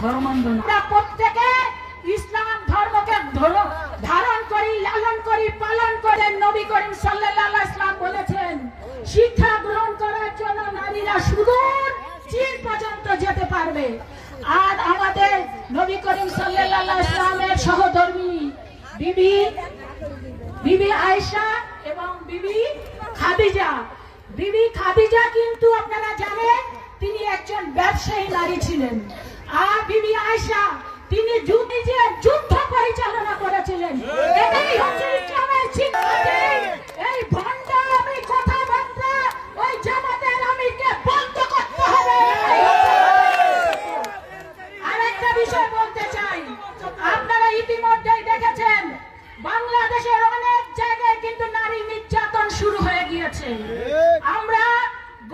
ধর্মান্ধ না। প্রত্যেকে ইসলাম ধর্মকে ধারণ করি, লালন করি, পালন করে। নবী করিম সাল্লাল্লাহু আলাইহি ওয়াসাল্লাম বলেছেন শিক্ষা গ্রহণ করার জন্য নারীরা সুদূর চীন পর্যন্ত যেতে পারবে। আর আমাদের নবী করিম সাল্লাল্লাহু আলাইহি ওয়াসাল্লামের সহধর্মী বিবি আয়েশা এবং বিবি খাদিজা কিন্তু আপনারা জানেন তিনি একজন ব্যবসায়ী নারী ছিলেন। আর বিবি আয়েশা তিনি যুদ্ধ পরিচালনা করেছিলেন। এটাই হচ্ছে ইসলামের শিক্ষা। এই ভণ্ডামি কথাবার্তা ওই জামাতের আমিরকে বন্ধ করতে হবে। আরেকটা বিষয় বলতে চাই, আপনারা ইতিমধ্যেই দেখেছেন বাংলাদেশের অনেক জায়গায় কিন্তু নারী নির্যাতন শুরু হয়ে গিয়েছে। আমরা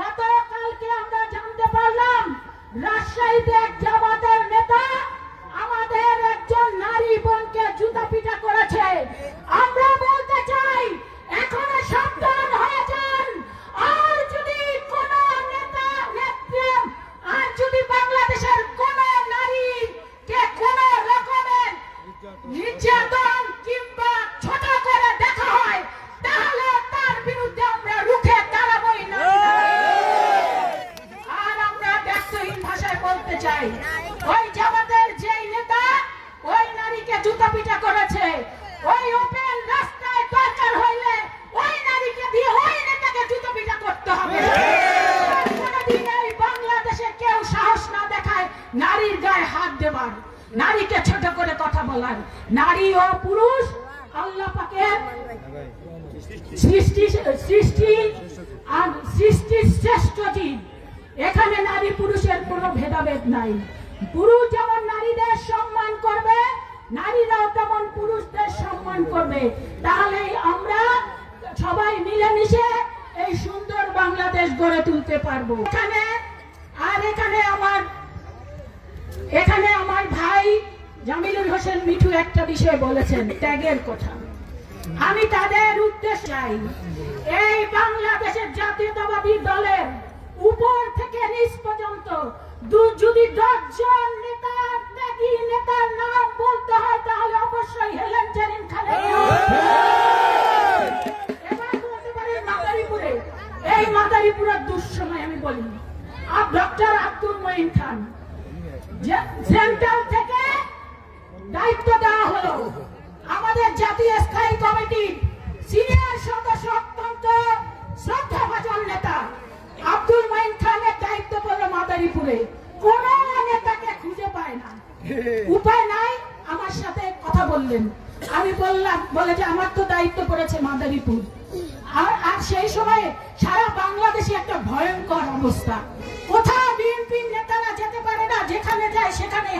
গতকালকে আমরা জানতে পারলাম রাজশাহীতে এক জামাতের নেতা আমাদের একজন নারী বোনকে জুতা পিটা করেছে। আমরা বলতে চাই এখনো সাবধান হয়ে যান। আর যদি কোন নেতা নেত্রী আর যদি বাংলাদেশের কোন নারীকে কোন রকমের নির্যাতন কিংবা ছোট করে দেখা হয় তাহলে তার বিরুদ্ধে আমরা রুখে দাঁড়াবোই না। আর আমরা ব্যক্তিহীন ভাষায় বলতে চাই ওই জামাতের যেই নেতা ওই নারীকে জুতা পিটা করেছে, ওই ওপেন রাস্তায় দরকার হইলে ওই নারীকে দিয়ে ওই নেতাকে জুতা পিটা করতে হবে। কোনদিন এই বাংলাদেশে কেউ সাহস না দেখায় নারীর গায়ে হাত দেবার, নারীকে ছোট করে কথা বলার। নারী ও পুরুষ আল্লাহ পাকের সৃষ্টির শ্রেষ্ঠ জীব। এখানে নারী পুরুষের কোনো ভেদাভেদ নাই। পুরুষ যেমন নারীদের সম্মান করবে, নারীরাও তেমন পুরুষদের সম্মান করবে। তাহলে আমরা সবাই মিলেমিশে এই সুন্দর বাংলাদেশ গড়ে তুলতে পারবো। এখানে আমার ভাই জামিলুল হোসেন মিঠু একটা বিষয় বলেছেন, ট্যাগের কথা। আমি তাদের উদ্দেশ্যে চাই এই বাংলাদেশের জাতীয়তাবাদী দলের উপর থেকে নিচ পর্যন্ত যদি 10 জন নেতার নাম বলতে হয় তাহলে অবশ্যই হেলেন জেরিন খালেদ। এবার বলতে পারেন মাদারীপুরে, এই মাদারীপুরের দুঃসময় আমি বলি ডক্টর আব্দুল মঈন খান সেন্ট্রাল থেকে দায়িত্ব দেওয়া হলো। আমাদের জাতীয় স্থায়ী কমিটির সিনিয়র সদস্য অত্যন্ত শ্রদ্ধাভাজন নেতা আব্দুল মঈন খানের দায়িত্ব পড়লো মাদারীপুরে। কোন নেতাকে খুঁজে পায় না, উপায় নাই। আমার সাথে কথা বললেন, আমি বললাম বলে যে আমার তো দায়িত্ব পড়েছে মাদারীপুর। আর সেই সময় সারা বাংলাদেশে একটা ভয়ঙ্কর অবস্থা, কোথাও বিএনপি নেতারা যেতে পারে না, যেখানে যায় সেখানে